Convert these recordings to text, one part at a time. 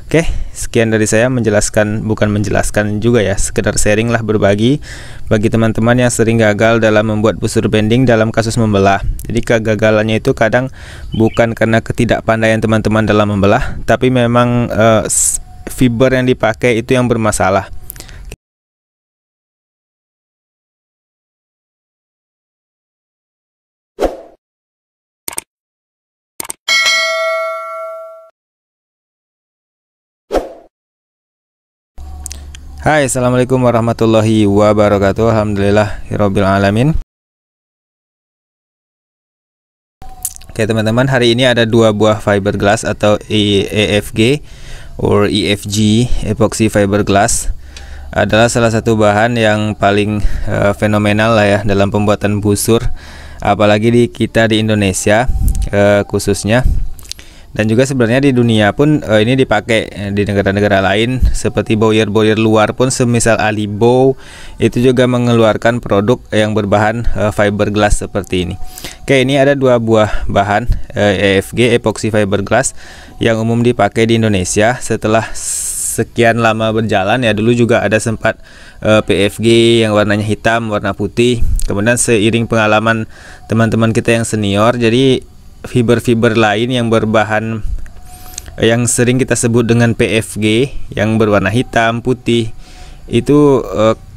Oke, sekian dari saya, bukan menjelaskan juga ya, sekedar sharing lah, berbagi bagi teman-teman yang sering gagal dalam membuat busur bending dalam kasus membelah. Jadi kegagalannya itu kadang bukan karena ketidakpandaian teman-teman dalam membelah, tapi memang fiber yang dipakai itu yang bermasalah. Hai, assalamualaikum warahmatullahi wabarakatuh. Alhamdulillahirabbil alamin. Oke teman-teman, hari ini ada dua buah fiberglass atau EFG or EFG, epoxy fiberglass, adalah salah satu bahan yang paling fenomenal lah ya dalam pembuatan busur, apalagi di kita di Indonesia khususnya. Dan juga sebenarnya di dunia pun ini dipakai di negara-negara lain, seperti bowyer-bowyer luar pun semisal Alibow itu juga mengeluarkan produk yang berbahan fiberglass seperti ini. Oke, ini ada dua buah bahan EFG, epoxy fiberglass, yang umum dipakai di Indonesia. Setelah sekian lama berjalan ya, dulu juga ada sempat PFG yang warnanya hitam, warna putih. Kemudian seiring pengalaman teman-teman kita yang senior, jadi fiber-fiber lain yang berbahan yang sering kita sebut dengan PFG yang berwarna hitam, putih, itu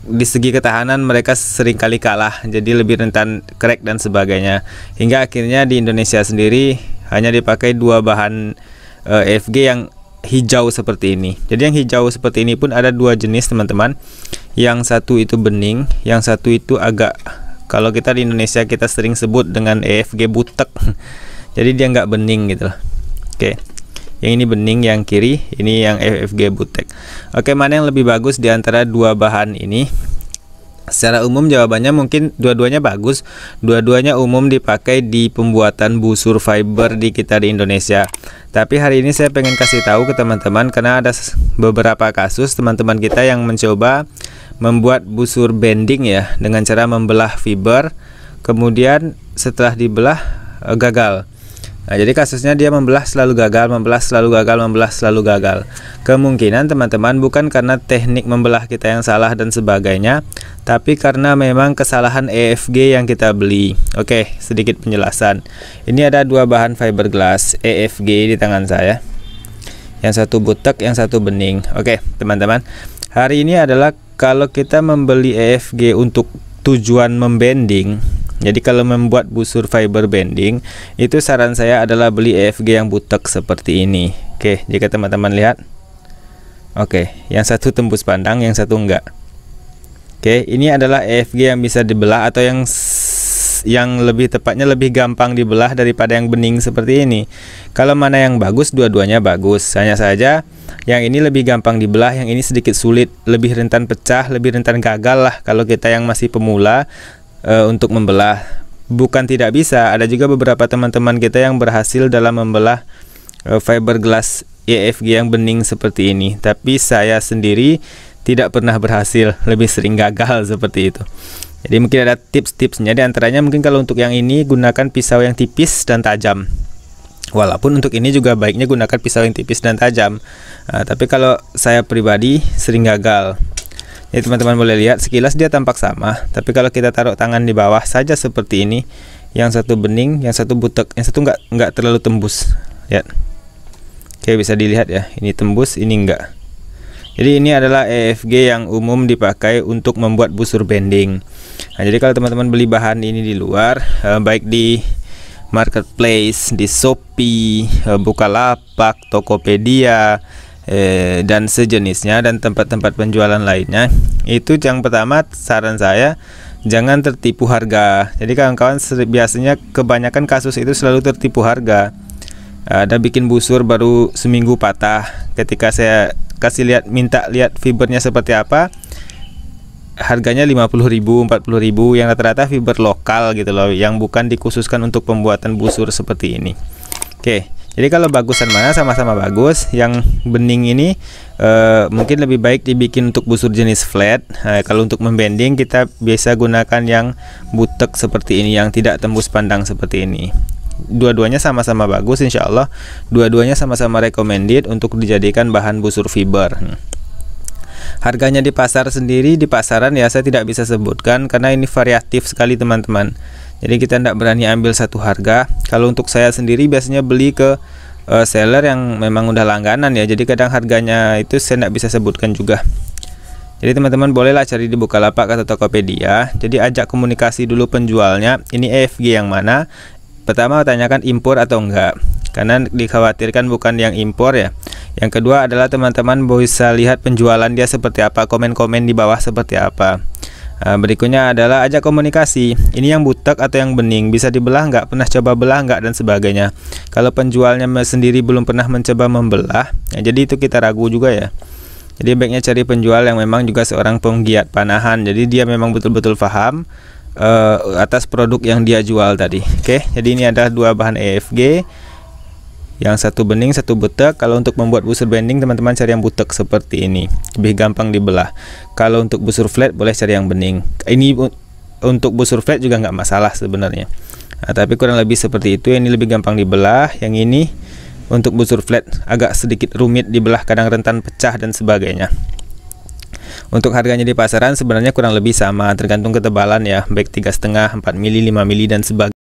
di segi ketahanan mereka sering kali kalah, jadi lebih rentan crack dan sebagainya, hingga akhirnya di Indonesia sendiri hanya dipakai dua bahan EFG yang hijau seperti ini. Jadi yang hijau seperti ini pun ada dua jenis teman-teman, yang satu itu bening, yang satu itu agak, kalau kita di Indonesia kita sering sebut dengan EFG butek. Jadi dia nggak bening gitu loh. Oke, yang ini bening, yang kiri ini yang EFG butek. Oke, mana yang lebih bagus di antara dua bahan ini? Secara umum jawabannya mungkin dua-duanya bagus. Dua-duanya umum dipakai di pembuatan busur fiber di kita di Indonesia. Tapi hari ini saya pengen kasih tahu ke teman-teman, karena ada beberapa kasus teman-teman kita yang mencoba membuat busur bending ya dengan cara membelah fiber, kemudian setelah dibelah gagal. Nah, jadi kasusnya dia membelah selalu gagal, membelah selalu gagal, membelah selalu gagal. Kemungkinan teman-teman bukan karena teknik membelah kita yang salah dan sebagainya, tapi karena memang kesalahan EFG yang kita beli. Oke, sedikit penjelasan. Ini ada dua bahan fiberglass EFG di tangan saya. Yang satu butek, yang satu bening. Oke, teman-teman. Hari ini adalah kalau kita membeli EFG untuk tujuan membending. Jadi kalau membuat busur fiber bending, itu saran saya adalah beli EFG yang butek seperti ini. Oke, jika teman-teman lihat. Oke, yang satu tembus pandang, yang satu enggak. Oke, ini adalah EFG yang bisa dibelah, atau yang lebih tepatnya lebih gampang dibelah daripada yang bening seperti ini. Kalau mana yang bagus, dua-duanya bagus. Hanya saja yang ini lebih gampang dibelah, yang ini sedikit sulit, lebih rentan pecah, lebih rentan gagal lah kalau kita yang masih pemula untuk membelah. Bukan tidak bisa, ada juga beberapa teman-teman kita yang berhasil dalam membelah fiberglass EFG yang bening seperti ini. Tapi saya sendiri tidak pernah berhasil, lebih sering gagal seperti itu. Jadi mungkin ada tips-tipsnya, di antaranya mungkin kalau untuk yang ini gunakan pisau yang tipis dan tajam. Walaupun untuk ini juga baiknya gunakan pisau yang tipis dan tajam. Tapi kalau saya pribadi sering gagal. Jadi teman-teman boleh lihat sekilas dia tampak sama, tapi kalau kita taruh tangan di bawah saja seperti ini, yang satu bening, yang satu butek, yang satu enggak terlalu tembus. Lihat. Oke, bisa dilihat ya, ini tembus, ini enggak. Jadi ini adalah EFG yang umum dipakai untuk membuat busur bending. Nah, jadi kalau teman-teman beli bahan ini di luar, baik di marketplace, di Shopee, Bukalapak, Tokopedia, dan sejenisnya, dan tempat-tempat penjualan lainnya, itu yang pertama saran saya jangan tertipu harga. Jadi kawan-kawan biasanya kebanyakan kasus itu selalu tertipu harga. Ada bikin busur baru seminggu patah. Ketika saya kasih minta lihat fibernya seperti apa, harganya 50.000, 40.000, yang rata-rata fiber lokal gitu loh, yang bukan dikhususkan untuk pembuatan busur seperti ini. Oke, jadi kalau bagusan mana sama-sama bagus. Yang bening ini mungkin lebih baik dibikin untuk busur jenis flat. Kalau untuk membending kita biasa gunakan yang butek seperti ini, yang tidak tembus pandang seperti ini. dua-duanya sama-sama bagus, insya Allah dua-duanya sama-sama recommended untuk dijadikan bahan busur fiber. Harganya di pasar sendiri, di pasaran ya saya tidak bisa sebutkan karena ini variatif sekali teman-teman. Jadi kita tidak berani ambil satu harga. Kalau untuk saya sendiri biasanya beli ke seller yang memang udah langganan ya. Jadi kadang harganya itu saya tidak bisa sebutkan juga. Jadi teman-teman bolehlah cari di Bukalapak atau Tokopedia. Jadi ajak komunikasi dulu penjualnya. Ini EFG yang mana? Pertama tanyakan impor atau enggak, karena dikhawatirkan bukan yang impor ya. Yang kedua adalah teman-teman bisa lihat penjualan dia seperti apa, komen-komen di bawah seperti apa. Berikutnya adalah ajak komunikasi. Ini yang butek atau yang bening, bisa dibelah nggak, pernah coba belah nggak, dan sebagainya. Kalau penjualnya sendiri belum pernah mencoba membelah, ya, jadi itu kita ragu juga ya. Jadi baiknya cari penjual yang memang juga seorang penggiat panahan, jadi dia memang betul-betul paham atas produk yang dia jual tadi. Oke, jadi ini adalah dua bahan EFG, yang satu bening, satu butek. Kalau untuk membuat busur bending teman-teman cari yang butek seperti ini, lebih gampang dibelah. Kalau untuk busur flat boleh cari yang bening. Ini untuk busur flat juga nggak masalah sebenarnya, tapi kurang lebih seperti itu. Ini lebih gampang dibelah, yang ini untuk busur flat agak sedikit rumit dibelah, kadang rentan pecah dan sebagainya. Untuk harganya di pasaran sebenarnya kurang lebih sama, tergantung ketebalan ya, baik 3,5, 4 mili, 5 mili dan sebagainya.